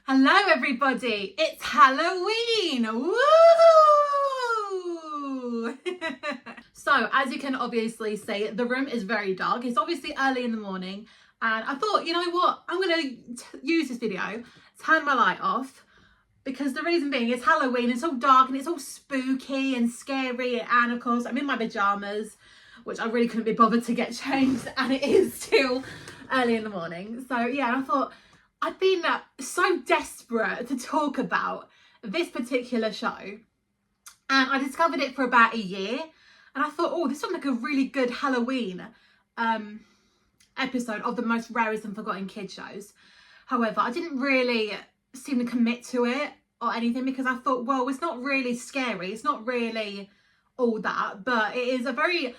Hello everybody, it's Halloween! Woo! So as you can obviously see, the room is very dark. It's obviously early in the morning and I thought, you know what, I'm going to use this video, turn my light off, because the reason being it's Halloween, it's all dark and it's all spooky and scary, and of course I'm in my pyjamas, which I really couldn't be bothered to get changed, and it is still early in the morning. So yeah, I thought I've been so desperate to talk about this particular show, and I discovered it for about a year, and I thought, oh, this sounds like a really good Halloween episode of the most Rarest and Forgotten kid shows. However, I didn't really seem to commit to it or anything, because I thought, well, it's not really scary, it's not really all that, but it is a very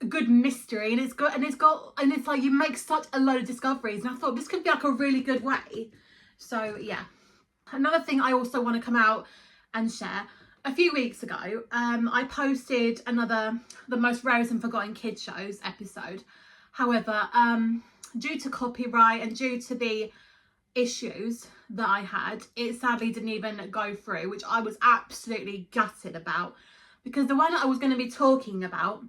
good mystery, and it's like you make such a load of discoveries, and I thought this could be like a really good way. So yeah, another thing I also want to come out and share, a few weeks ago I posted another the most Rarest and Forgotten kids shows episode. However, due to copyright and due to the issues that I had, it sadly didn't even go through, which I was absolutely gutted about, because the one that I was going to be talking about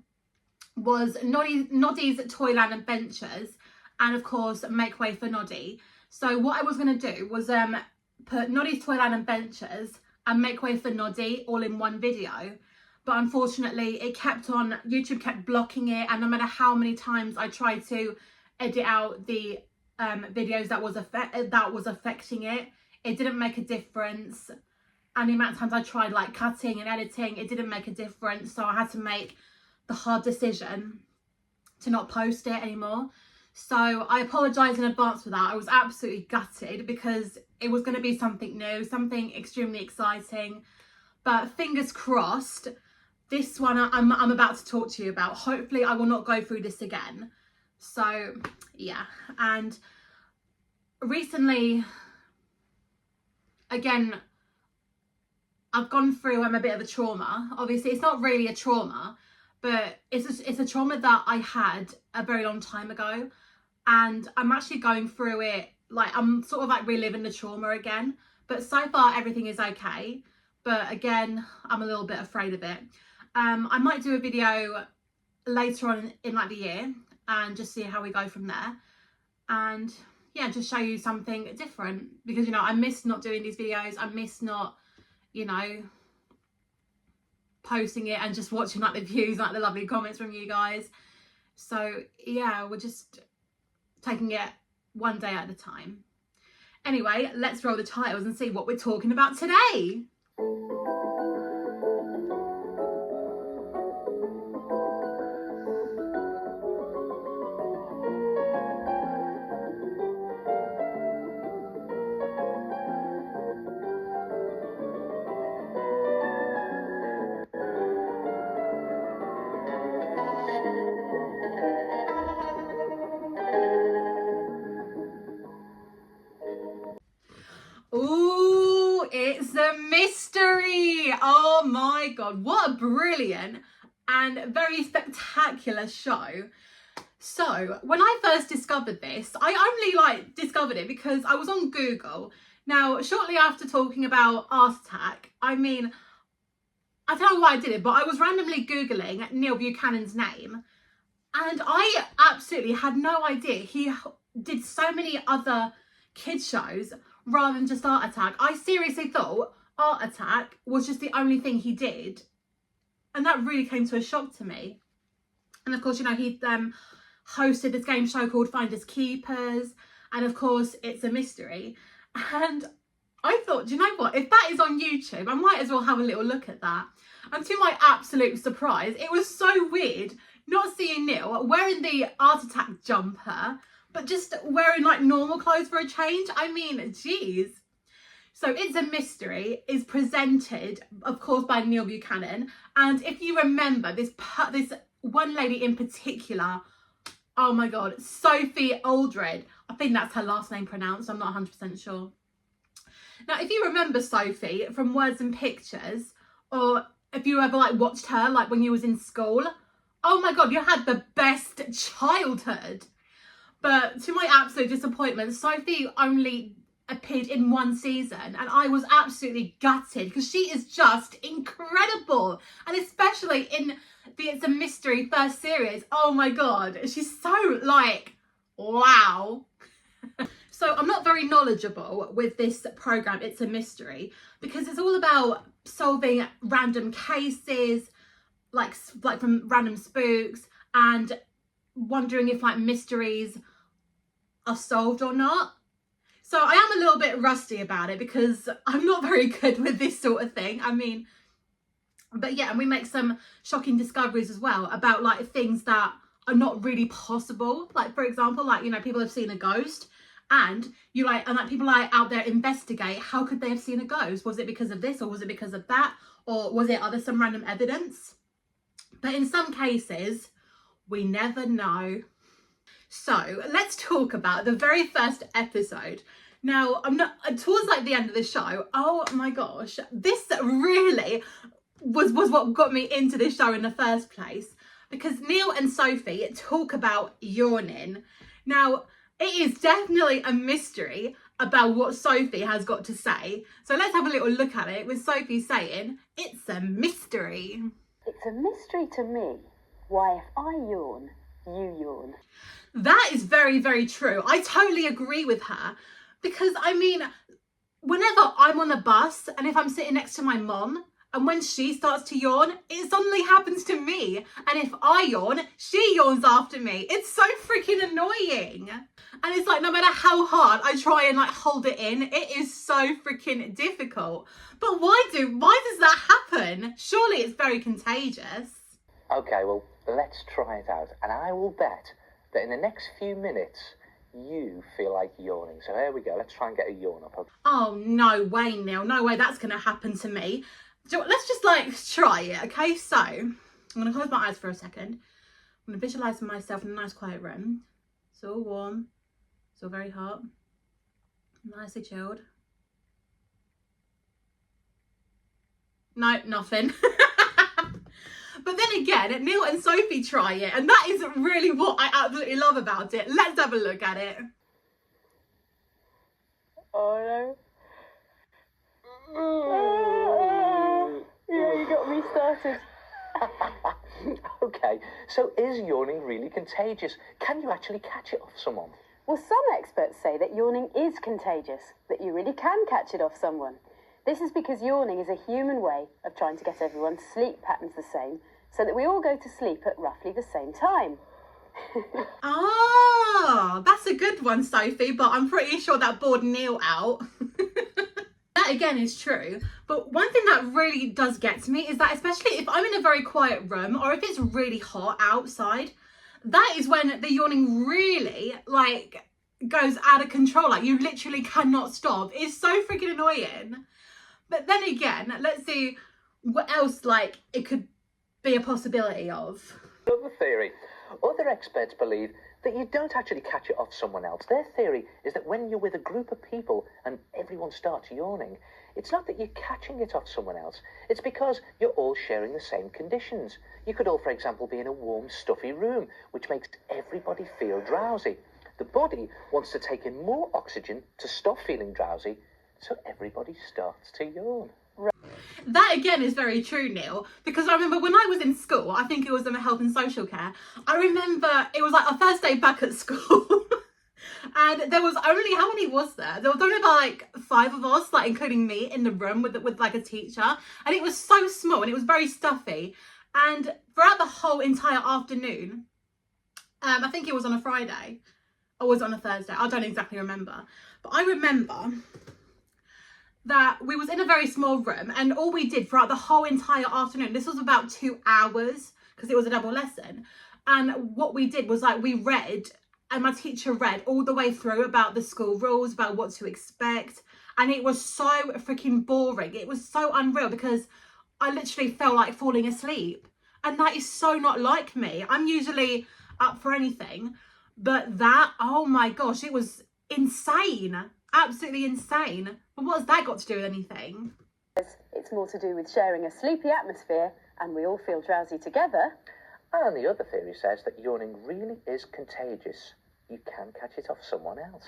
was Noddy's Toyland Adventures, and of course Make Way for Noddy. So what I was going to do was put Noddy's Toyland Adventures and Make Way for Noddy all in one video, but unfortunately it kept on, YouTube kept blocking it, and no matter how many times I tried to edit out the videos that was affecting it, it didn't make a difference. And the amount of times I tried like cutting and editing, it didn't make a difference. So I had to make the hard decision to not post it anymore. So I apologise in advance for that. I was absolutely gutted, because it was going to be something new, something extremely exciting. But fingers crossed, this one I'm about to talk to you about, hopefully I will not go through this again. So yeah, and recently, again, I've gone through a bit of a trauma. Obviously it's not really a trauma, but it's a trauma that I had a very long time ago, and I'm actually going through it, like I'm sort of like reliving the trauma again. But so far everything is okay, but again I'm a little bit afraid of it. I might do a video later on in like the year and just see how we go from there, and yeah, just show you something different, because you know I miss not doing these videos, I miss not, you know, posting it and just watching like the views, like the lovely comments from you guys. So yeah, we're just taking it one day at a time. Anyway, let's roll the titles and see what we're talking about today. Ooh, it's a mystery. Oh my god, what a brilliant and very spectacular show. So when I first discovered this, I only discovered it because I was on Google. Now, shortly after talking about Art Attack, I mean, I don't know why I did it, but I was randomly Googling Neil Buchanan's name, and I absolutely had no idea he did so many other kids shows rather than just Art Attack. I seriously thought Art Attack was just the only thing he did, and that really came to a shock to me. And of course, you know, he hosted this game show called Finders Keepers, and of course It's a Mystery. And I thought, do you know what, if that is on YouTube, I might as well have a little look at that. And to my absolute surprise, it was so weird not seeing Neil wearing the Art Attack jumper, but just wearing like normal clothes for a change. I mean, geez. So It's a Mystery is presented, of course, by Neil Buchanan. And if you remember, this one lady in particular, oh my god, Sophie Aldred. I think that's her last name pronounced, I'm not 100% sure. Now, if you remember Sophie from Words and Pictures, or if you ever like watched her like when you was in school, oh my god, you had the best childhood. But to my absolute disappointment, Sophie only appeared in one season, and I was absolutely gutted because she is just incredible, and especially in the It's a Mystery first series. Oh my god, she's so like, wow. So I'm not very knowledgeable with this program, It's a Mystery, because it's all about solving random cases, like from random spooks, and wondering if like mysteries are solved or not. So I am a little bit rusty about it because I'm not very good with this sort of thing. I mean, but yeah, and we make some shocking discoveries as well about like things that are not really possible. Like, for example, like, you know, people have seen a ghost, and people like out there investigate, how could they have seen a ghost? Was it because of this, or was it because of that, or was it some random evidence? But in some cases, we never know. So let's talk about the very first episode. Now, I'm not towards like the end of the show. Oh my gosh, this really was what got me into this show in the first place, because Neil and Sophie talk about yawning. Now, it is definitely a mystery about what Sophie has got to say. So let's have a little look at it with Sophie saying, "It's a mystery." It's a mystery to me why if I yawn, you yawn. That is very, very true. I totally agree with her, because I mean, whenever I'm on a bus and if I'm sitting next to my mom, and when she starts to yawn, it suddenly happens to me. And if I yawn, she yawns after me. It's so freaking annoying. And it's like, no matter how hard I try and like hold it in, it is so freaking difficult. But why does that happen? Surely it's very contagious. Okay, well, let's try it out. And I will bet that in the next few minutes, you feel like yawning. So here we go. Let's try and get a yawn up. Okay? Oh, no way, Neil. No way that's going to happen to me. So let's just like try it, okay? So I'm going to close my eyes for a second. I'm going to visualise myself in a nice quiet room. It's all warm. It's all very hot. Nicely chilled. No, nothing. But then again, Neil and Sophie try it, and that is really what I absolutely love about it. Let's have a look at it. Oh no. Yeah, you got me started. Okay, so is yawning really contagious? Can you actually catch it off someone? Well, some experts say that yawning is contagious, that you really can catch it off someone. This is because yawning is a human way of trying to get everyone's sleep patterns the same, so that we all go to sleep at roughly the same time. Ah, that's a good one, Sophie, but I'm pretty sure that bored Neil out. That again is true, but one thing that really does get to me is that, especially if I'm in a very quiet room or if it's really hot outside, that is when the yawning really like goes out of control. Like, you literally cannot stop. It's so freaking annoying. But then again, let's see what else like it could be a possibility of. Another theory. Other experts believe that you don't actually catch it off someone else. Their theory is that when you're with a group of people and everyone starts yawning, it's not that you're catching it off someone else. It's because you're all sharing the same conditions. You could all, for example, be in a warm, stuffy room, which makes everybody feel drowsy. The body wants to take in more oxygen to stop feeling drowsy, so everybody starts to yawn. That again is very true, Neil, because I remember when I was in school, I think it was in health and social care, I remember it was like our first day back at school and there was only, how many was there? There was only about like 5 of us, like including me, in the room with like a teacher, and it was so small and it was very stuffy, and throughout the whole entire afternoon, I think it was on a Friday or was it on a Thursday, I don't exactly remember, but I remember that we was in a very small room, and all we did throughout the whole entire afternoon, this was about 2 hours because it was a double lesson, and what we did was like we read, and my teacher read all the way through about the school rules, about what to expect, and it was so freaking boring. It was so unreal because I literally felt like falling asleep, and that is so not like me. I'm usually up for anything, but that, oh my gosh, it was insane. Absolutely insane. But what's that got to do with anything? It's more to do with sharing a sleepy atmosphere and we all feel drowsy together. And the other theory says that yawning really is contagious. you can catch it off someone else.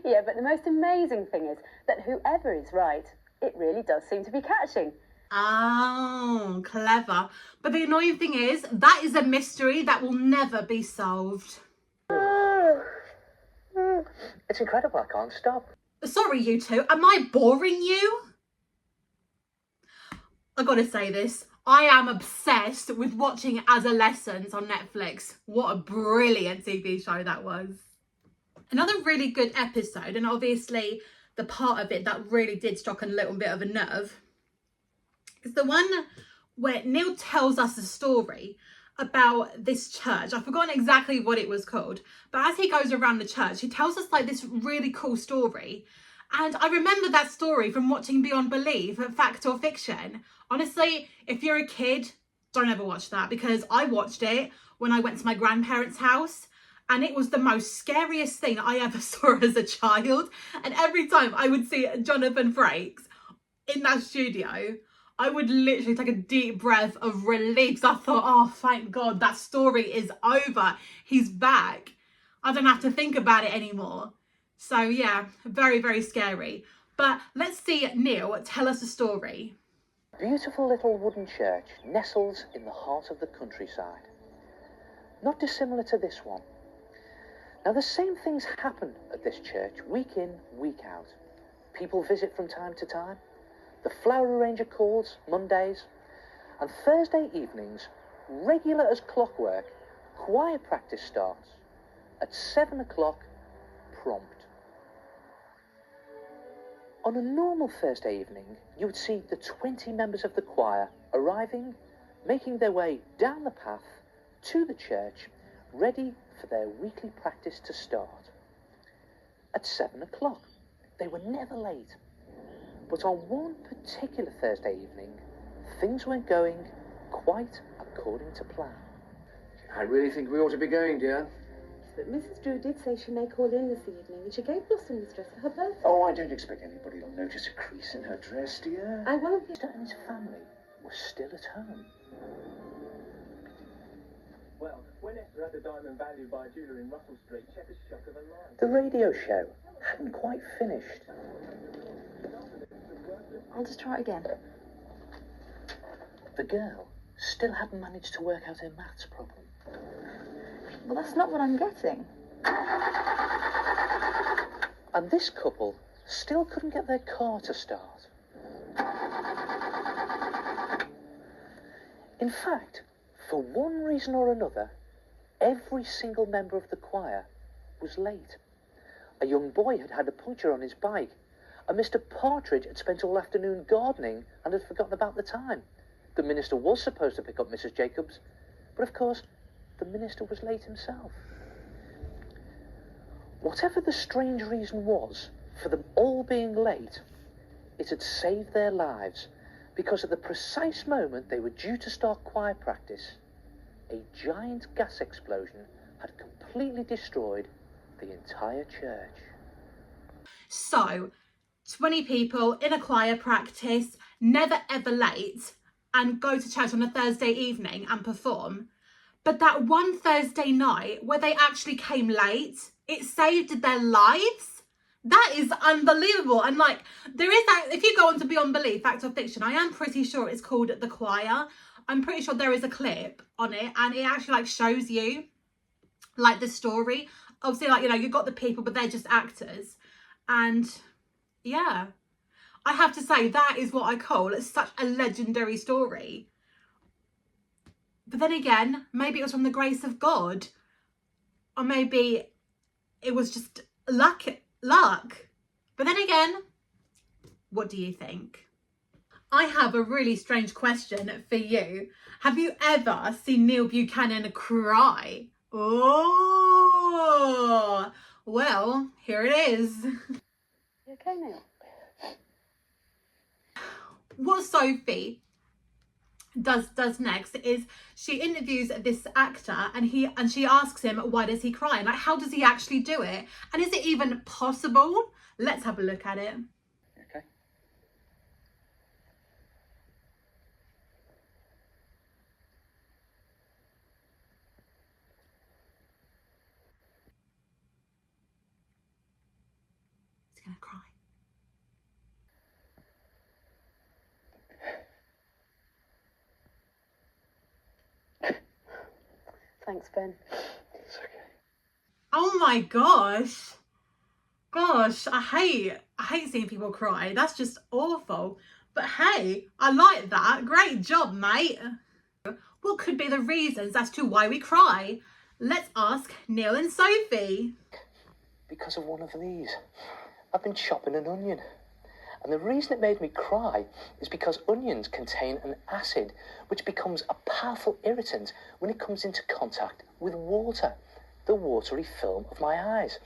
Yeah, but the most amazing thing is that whoever is right, it really does seem to be catching. Oh, clever. But the annoying thing is, that is a mystery that will never be solved. It's incredible, I can't stop. Sorry, you two, am I boring you? I gotta say this, I am obsessed with watching Adolescents on Netflix. What a brilliant TV show that was. Another really good episode, and obviously the part of it that really did struck a little bit of a nerve, is the one where Neil tells us a story about this church. I've forgotten exactly what it was called, but as he goes around the church, he tells us like this really cool story. And I remember that story from watching Beyond Belief, Fact or Fiction. Honestly, if you're a kid, don't ever watch that, because I watched it when I went to my grandparents' house, and it was the most scariest thing I ever saw as a child. And every time I would see Jonathan Frakes in that studio, I would literally take a deep breath of relief. So I thought, oh, thank God, that story is over. He's back. I don't have to think about it anymore. So yeah, very, very scary. But let's see Neil tell us a story. Beautiful little wooden church nestles in the heart of the countryside. Not dissimilar to this one. Now, the same things happen at this church week in, week out. People visit from time to time. The flower arranger calls Mondays, and Thursday evenings, regular as clockwork, choir practice starts at 7 o'clock prompt. On a normal Thursday evening, you would see the 20 members of the choir arriving, making their way down the path to the church, ready for their weekly practice to start. At 7 o'clock, they were never late. But on one particular Thursday evening, things weren't going quite according to plan. I really think we ought to be going, dear. But Mrs. Drew did say she may call in this evening, and she gave Blossom this dress for her birthday. Oh, I don't expect anybody will notice a crease in her dress, dear. I won't be. Mr. and his family were still at home. Well, when Esther had the diamond valued by a jeweller in Russell Street, she had the shock of her life. The radio show hadn't quite finished. I'll just try it again. The girl still hadn't managed to work out her maths problem. Well, that's not what I'm getting. And this couple still couldn't get their car to start. In fact, for one reason or another, every single member of the choir was late. A young boy had had a puncture on his bike, and Mr. Partridge had spent all afternoon gardening and had forgotten about the time. The minister was supposed to pick up Mrs. Jacobs, but of course, the minister was late himself. Whatever the strange reason was for them all being late, it had saved their lives, because at the precise moment they were due to start choir practice, a giant gas explosion had completely destroyed the entire church. So, 20 people in a choir practice, never ever late, and go to church on a Thursday evening and perform. But that one Thursday night where they actually came late, it saved their lives. That is unbelievable. And like, there is that, if you go on to Beyond Belief, Fact or Fiction, I am pretty sure it's called The Choir. I'm pretty sure there is a clip on it, and it actually like shows you like the story. Obviously, like, you know, you've got the people, but they're just actors. And yeah, I have to say that is what I call such a legendary story. But then again, maybe it was from the grace of God, or maybe it was just luck. But then again, what do you think? I have a really strange question for you. Have you ever seen Neil Buchanan cry? Oh, well, here it is. You okay, Neil? What Sophie does next is she interviews this actor, and she asks him, why does he cry? And like, how does he actually do it? And is it even possible? Let's have a look at it. Okay. Thanks, Ben. It's okay. Oh my gosh. Gosh, I hate seeing people cry. That's just awful. But hey, I like that. Great job, mate. What could be the reasons as to why we cry? Let's ask Neil and Sophie. Because of one of these. I've been chopping an onion. And the reason it made me cry is because onions contain an acid which becomes a powerful irritant when it comes into contact with water, the watery film of my eyes.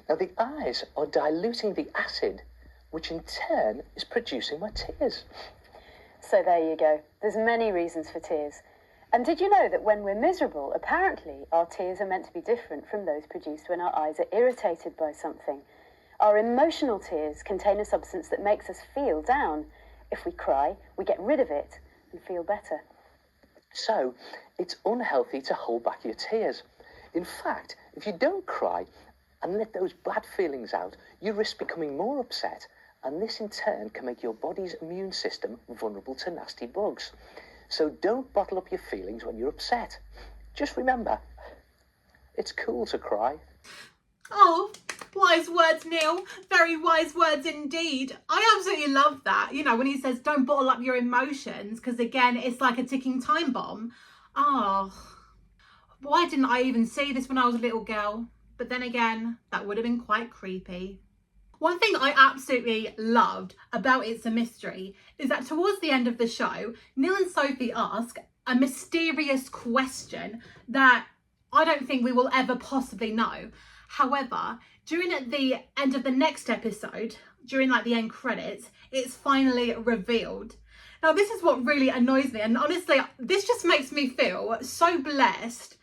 Now the eyes are diluting the acid, which in turn is producing my tears. So there you go. There's many reasons for tears. And did you know that when we're miserable, apparently our tears are meant to be different from those produced when our eyes are irritated by something? Our emotional tears contain a substance that makes us feel down. If we cry, we get rid of it and feel better. So, it's unhealthy to hold back your tears. In fact, if you don't cry and let those bad feelings out, you risk becoming more upset, and this in turn can make your body's immune system vulnerable to nasty bugs. So don't bottle up your feelings when you're upset. Just remember, it's cool to cry. Oh, wise words, Neil. Very wise words indeed. I absolutely love that. You know, when he says don't bottle up your emotions, because again, it's like a ticking time bomb. Oh, why didn't I even see this when I was a little girl? But then again, that would have been quite creepy. One thing I absolutely loved about It's a Mystery is that towards the end of the show, Neil and Sophie ask a mysterious question that I don't think we will ever possibly know. However, during at the end of the next episode, during like the end credits, it's finally revealed. Now, this is what really annoys me. And honestly, this just makes me feel so blessed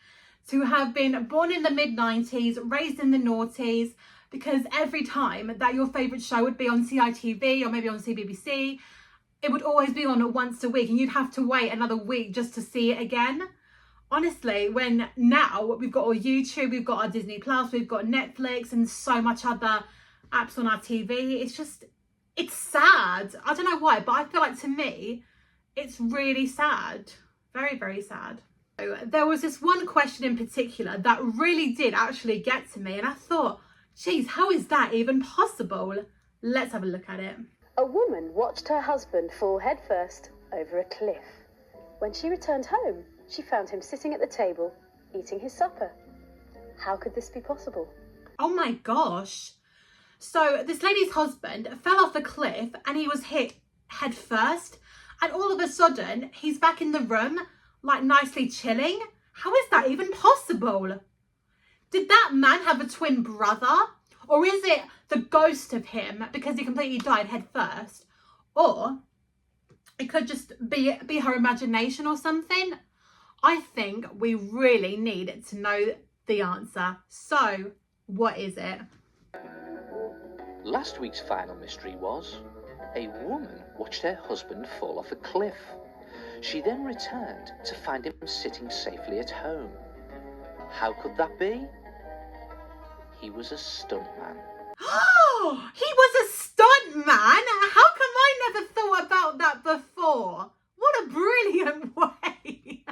to have been born in the mid-90s, raised in the noughties, because every time that your favourite show would be on CITV or maybe on CBBC, it would always be on once a week and you'd have to wait another week just to see it again. Honestly, when now we've got our YouTube, we've got our Disney Plus, we've got Netflix and so much other apps on our TV, it's sad. I don't know why, but I feel like to me, it's really sad. Very, very sad. There was this one question in particular that really did actually get to me and I thought, geez, how is that even possible? Let's have a look at it. A woman watched her husband fall headfirst over a cliff. When she returned home, she found him sitting at the table, eating his supper. How could this be possible? Oh my gosh. So this lady's husband fell off a cliff and he was hit head first. And all of a sudden, he's back in the room, like nicely chilling. How is that even possible? Did that man have a twin brother? Or is it the ghost of him because he completely died head first? Or it could just be her imagination or something. I think we really need to know the answer. So, what is it? Last week's final mystery was a woman watched her husband fall off a cliff. She then returned to find him sitting safely at home. How could that be? He was a stuntman. Oh, he was a stuntman? How come I never thought about that before? What a brilliant way.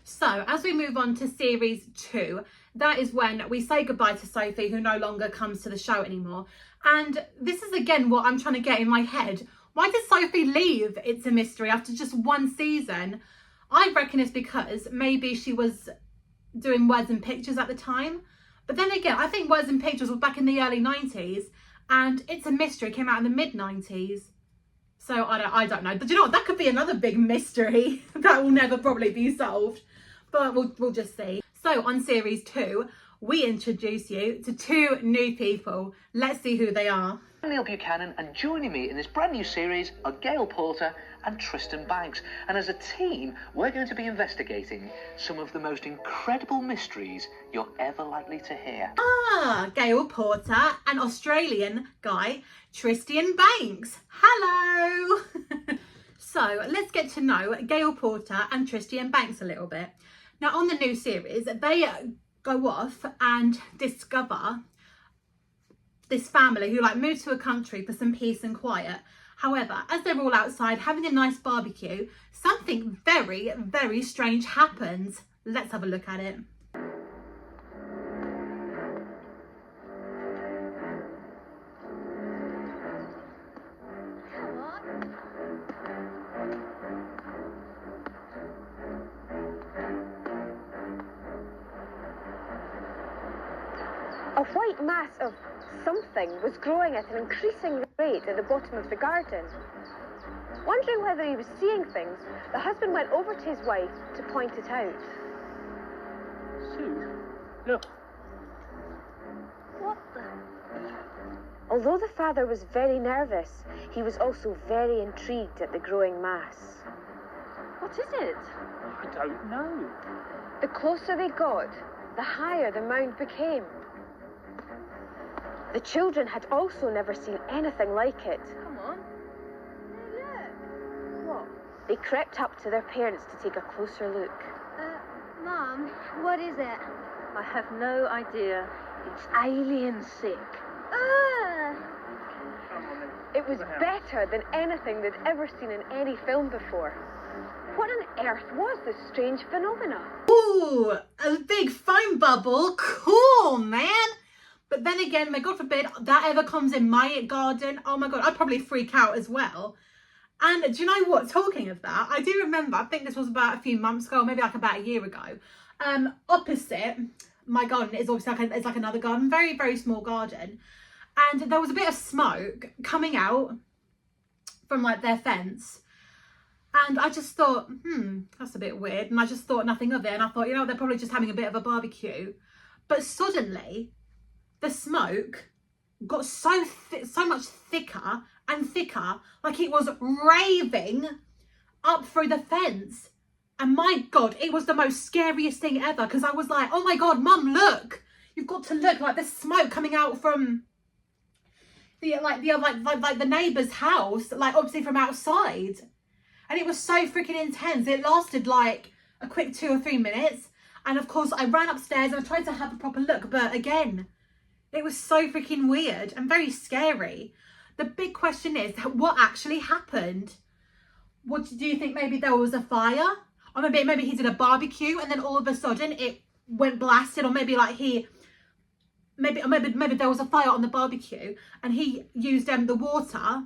So, as we move on to series 2, that is when we say goodbye to Sophie, who no longer comes to the show anymore. And this is again what I'm trying to get in my head. Why did Sophie leave It's a Mystery after just one season? I reckon it's because maybe she was doing Words and Pictures at the time. But then again, I think Words and Pictures was back in the early 90s and It's a Mystery came out in the mid 90s. So I don't know. But you know what? That could be another big mystery that will never probably be solved. But we'll just see. So on series 2, we introduce you to 2 new people. Let's see who they are. I'm Neil Buchanan, and joining me in this brand new series are Gail Porter and Tristan Banks. And as a team, we're going to be investigating some of the most incredible mysteries you're ever likely to hear. Ah, Gail Porter and Australian guy, Tristan Banks. Hello! So let's get to know Gail Porter and Tristan Banks a little bit. Now on the new series, they go off and discover this family who moved to a country for some peace and quiet. However, as they're all outside having a nice barbecue, something very, very strange happens. Let's have a look at it. A white mass of something was growing at an increasing rate at the bottom of the garden. Wondering whether he was seeing things, the husband went over to his wife to point it out. Sue, look. What the? Although the father was very nervous, he was also very intrigued at the growing mass. What is it? I don't know. The closer they got, the higher the mound became. The children had also never seen anything like it. Come on. Hey, look. What? They crept up to their parents to take a closer look. Mom, what is it? I have no idea. It's alien sick. It was better than anything they'd ever seen in any film before. What on earth was this strange phenomena? Ooh, a big foam bubble. Cool, man. But then again, may God forbid that ever comes in my garden. Oh my God, I'd probably freak out as well. And do you know what? Talking of that, I do remember, I think this was about a few months ago, maybe like about a year ago. Opposite my garden is obviously it's like another garden, very, very small garden. And there was a bit of smoke coming out from like their fence. And I just thought, that's a bit weird. And I just thought nothing of it. And I thought, you know, they're probably just having a bit of a barbecue. But suddenly, the smoke got so much thicker and thicker, like it was raving up through the fence. And my God, it was the most scariest thing ever, because I was like, oh my God, Mum, look, you've got to look, like there's smoke coming out from the neighbour's house, like obviously from outside. And it was so freaking intense. It lasted like a quick 2 or 3 minutes. And of course I ran upstairs and I tried to have a proper look, but again, it was so freaking weird and very scary. The big question is, what actually happened? What do you think? Maybe there was a fire? Or maybe he did a barbecue and then all of a sudden it went blasted, or maybe like maybe there was a fire on the barbecue and he used the water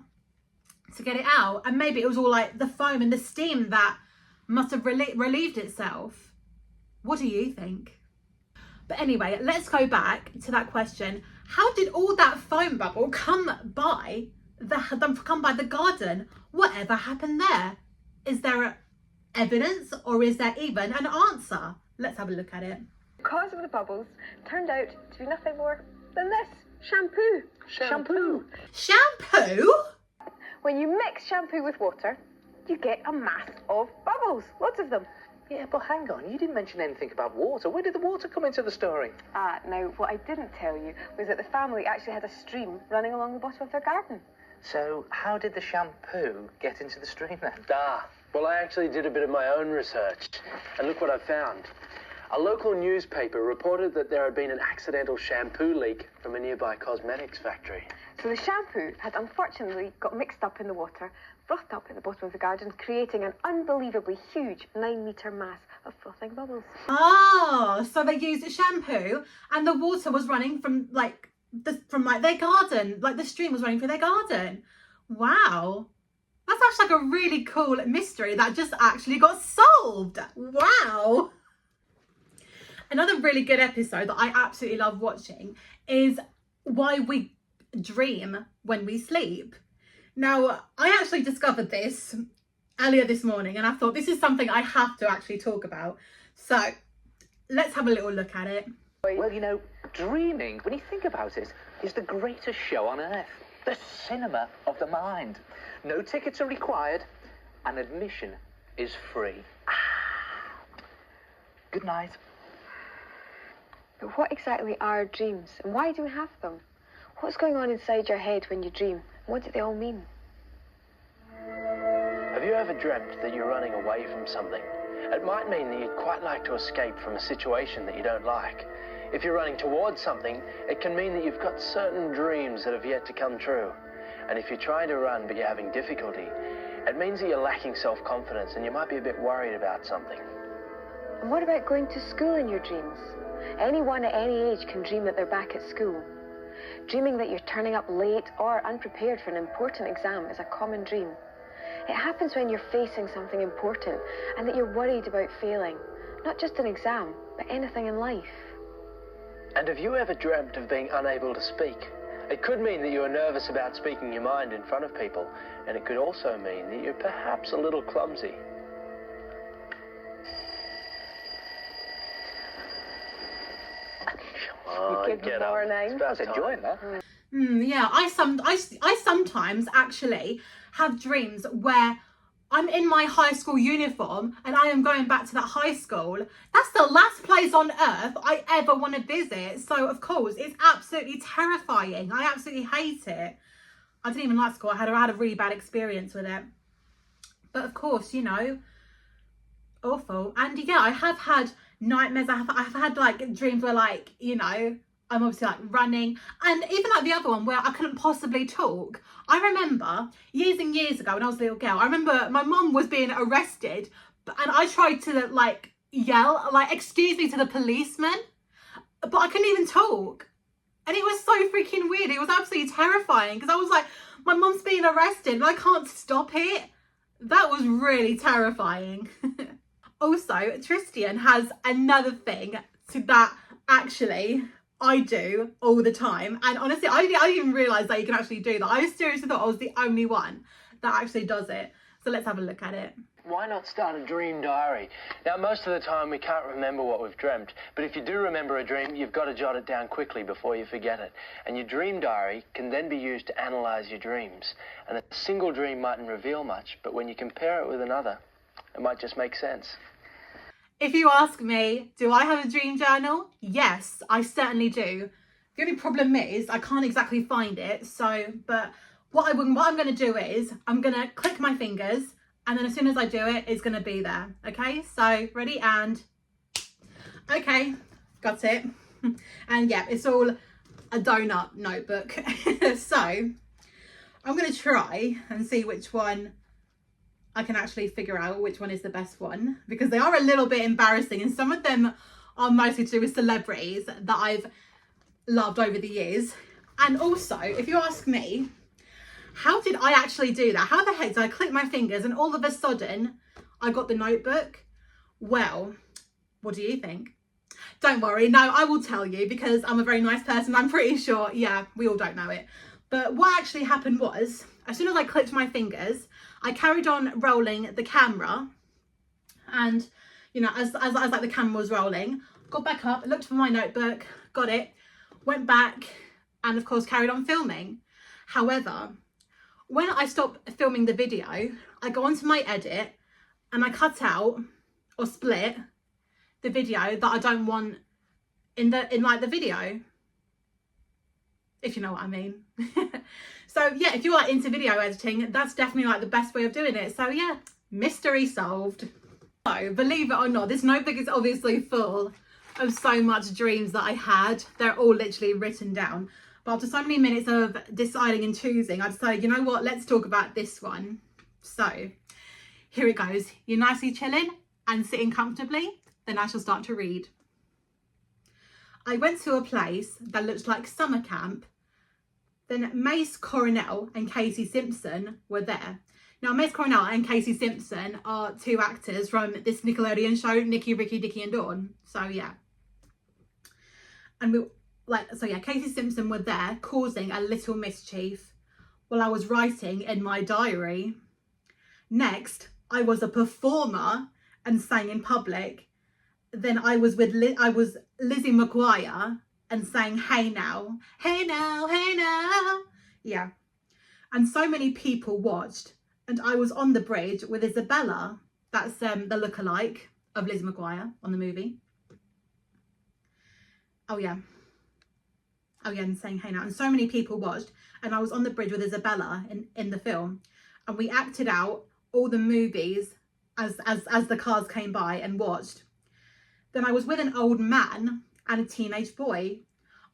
to get it out, and maybe it was all like the foam and the steam that must have relieved itself. What do you think? But anyway, let's go back to that question. How did all that foam bubble come by the garden? Whatever happened there? Is there evidence, or is there even an answer? Let's have a look at it. The cause of the bubbles turned out to be nothing more than this: shampoo. Shampoo? Shampoo? When you mix shampoo with water, you get a mass of bubbles, lots of them. Yeah, but hang on, you didn't mention anything about water. Where did the water come into the story? Now, what I didn't tell you was that the family actually had a stream running along the bottom of their garden. So, how did the shampoo get into the stream then? Well, I actually did a bit of my own research, and look what I found. A local newspaper reported that there had been an accidental shampoo leak from a nearby cosmetics factory. So the shampoo had unfortunately got mixed up in the water, frothed up at the bottom of the garden, creating an unbelievably huge 9-metre mass of frothing bubbles. Oh, so they used shampoo and the water was running from their garden, like the stream was running through their garden. Wow. That's actually like a really cool mystery that just actually got solved. Wow. Another really good episode that I absolutely love watching is Why We Dream When We Sleep. Now, I actually discovered this earlier this morning and I thought this is something I have to actually talk about. So let's have a little look at it. Well, you know, dreaming, when you think about it, is the greatest show on earth. The cinema of the mind. No tickets are required and admission is free. Good night. But what exactly are dreams, and why do we have them? What's going on inside your head when you dream? What do they all mean? Have you ever dreamt that you're running away from something? It might mean that you'd quite like to escape from a situation that you don't like. If you're running towards something, it can mean that you've got certain dreams that have yet to come true. And if you're trying to run but you're having difficulty, it means that you're lacking self-confidence and you might be a bit worried about something. And what about going to school in your dreams? Anyone at any age can dream that they're back at school. Dreaming that you're turning up late or unprepared for an important exam is a common dream. It happens when you're facing something important and that you're worried about failing. Not just an exam, but anything in life. And have you ever dreamt of being unable to speak? It could mean that you are nervous about speaking your mind in front of people, and it could also mean that you're perhaps a little clumsy. Good morning. I was enjoying that. Yeah, I sometimes actually have dreams where I'm in my high school uniform and I am going back to that high school. That's the last place on earth I ever want to visit. So of course it's absolutely terrifying. I absolutely hate it. I didn't even like school. I had a really bad experience with it. But of course, you know, awful. And yeah, I have had nightmares. I've had like dreams where, like, you know, I'm obviously like running, and even like the other one where I couldn't possibly talk. I remember years and years ago when I was a little girl, I remember my mum was being arrested and I tried to like yell, like, excuse me, to the policeman, but I couldn't even talk. And it was so freaking weird. It was absolutely terrifying because I was like, my mum's being arrested and I can't stop it. That was really terrifying. Also, Tristan has another thing that actually I do all the time. And honestly, I didn't even realise that you can actually do that. I seriously thought I was the only one that actually does it. So let's have a look at it. Why not start a dream diary? Now, most of the time we can't remember what we've dreamt, but if you do remember a dream, you've got to jot it down quickly before you forget it. And your dream diary can then be used to analyse your dreams. And a single dream mightn't reveal much, but when you compare it with another, it might just make sense. If you ask me, do I have a dream journal? Yes, I certainly do. The only problem is I can't exactly find it. So, but what I'm going to do is I'm going to click my fingers, and then as soon as I do it, it's going to be there. Okay, so ready and okay, got it. And yeah, it's all a donut notebook. So I'm going to try and see which one I can actually figure out which one is the best one, because they are a little bit embarrassing and some of them are mostly to do with celebrities that I've loved over the years. And also, if you ask me, how did I actually do that? How the heck did I click my fingers and all of a sudden I got the notebook? Well, what do you think? Don't worry, no, I will tell you because I'm a very nice person. I'm pretty sure, yeah, we all don't know it. But what actually happened was, as soon as I clicked my fingers, I carried on rolling the camera, and you know, as like the camera was rolling, got back up, looked for my notebook, got it, went back, and of course carried on filming. However, when I stopped filming the video, I go onto my edit and I cut out or split the video that I don't want in like the video, if you know what I mean. So yeah, if you are into video editing, that's definitely like the best way of doing it. So yeah, mystery solved. So believe it or not, this notebook is obviously full of so much dreams that I had. They're all literally written down. But after so many minutes of deciding and choosing, I decided, you know what, let's talk about this one. So here it goes. You're nicely chilling and sitting comfortably, then I shall start to read. I went to a place that looked like summer camp. Then Mace Coronel and Casey Simpson were there. Now, Mace Coronel and Casey Simpson are two actors from this Nickelodeon show, Nicky, Ricky, Dicky and Dawn. So yeah. And Casey Simpson were there causing a little mischief while I was writing in my diary. Next, I was a performer and sang in public. Then I was Lizzie McGuire and sang Hey Now, Hey Now, Hey Now. Yeah. And so many people watched. And I was on the bridge with Isabella. That's the lookalike of Lizzie McGuire on the movie. Oh yeah, and saying Hey Now. And so many people watched. And I was on the bridge with Isabella in the film. And we acted out all the movies as the cars came by and watched. Then I was with an old man and a teenage boy.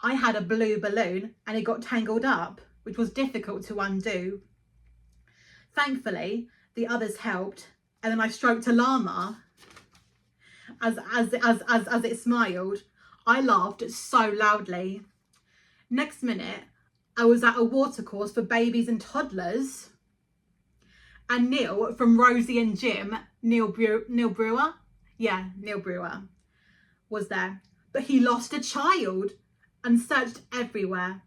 I had a blue balloon and it got tangled up, which was difficult to undo. Thankfully, the others helped, and then I stroked a llama. as it smiled. I laughed so loudly. Next minute, I was at a water course for babies and toddlers, and Neil from Rosie and Jim, Neil Brewer, was there. But he lost a child and searched everywhere,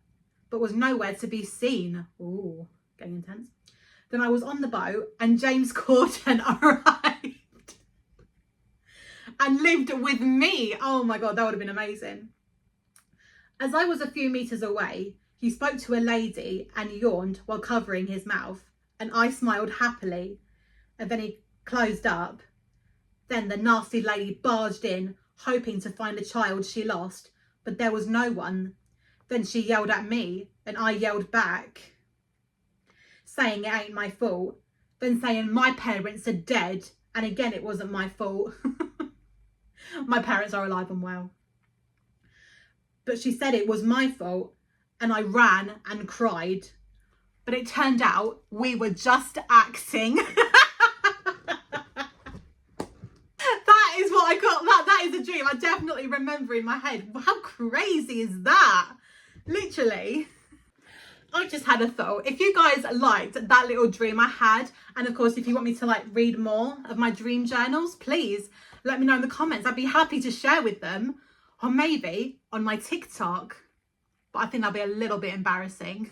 but was nowhere to be seen. Ooh, getting intense. Then I was on the boat and James Corden arrived and lived with me. Oh my God, that would have been amazing. As I was a few meters away, he spoke to a lady and yawned while covering his mouth, and I smiled happily. And then he closed up. Then the nasty lady barged in, hoping to find a child she lost, but there was no one. Then she yelled at me and I yelled back, saying it ain't my fault, then saying my parents are dead, and again it wasn't my fault. My parents are alive and well. But she said it was my fault, and I ran and cried. But it turned out we were just acting. That is what I got. That is a dream. I definitely remember in my head. How crazy is that? Literally. I just had a thought. If you guys liked that little dream I had, and of course if you want me to like read more of my dream journals, please let me know in the comments. I'd be happy to share with them, or maybe on my TikTok, but I think that'll be a little bit embarrassing.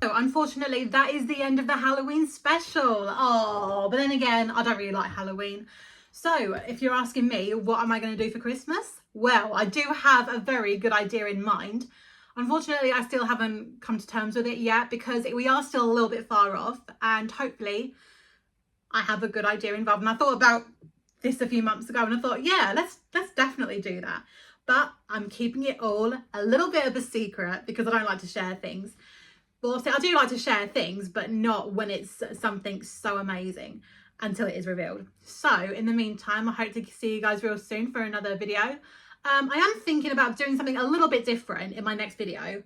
So unfortunately that is the end of the Halloween special. Oh, but then again, I don't really like Halloween. So if you're asking me what am I going to do for Christmas, well, I do have a very good idea in mind. Unfortunately, I still haven't come to terms with it yet because we are still a little bit far off, and hopefully I have a good idea involved. And I thought about this a few months ago and I thought, yeah, let's definitely do that. But I'm keeping it all a little bit of a secret because I don't like to share things. Well, I do like to share things, but not when it's something so amazing until it is revealed. So in the meantime, I hope to see you guys real soon for another video. I am thinking about doing something a little bit different in my next video.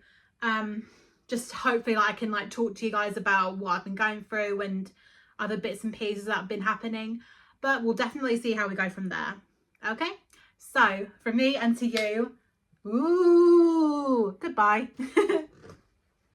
Just hopefully I can like talk to you guys about what I've been going through and other bits and pieces that have been happening. But we'll definitely see how we go from there. Okay? So from me and to you, ooh, goodbye.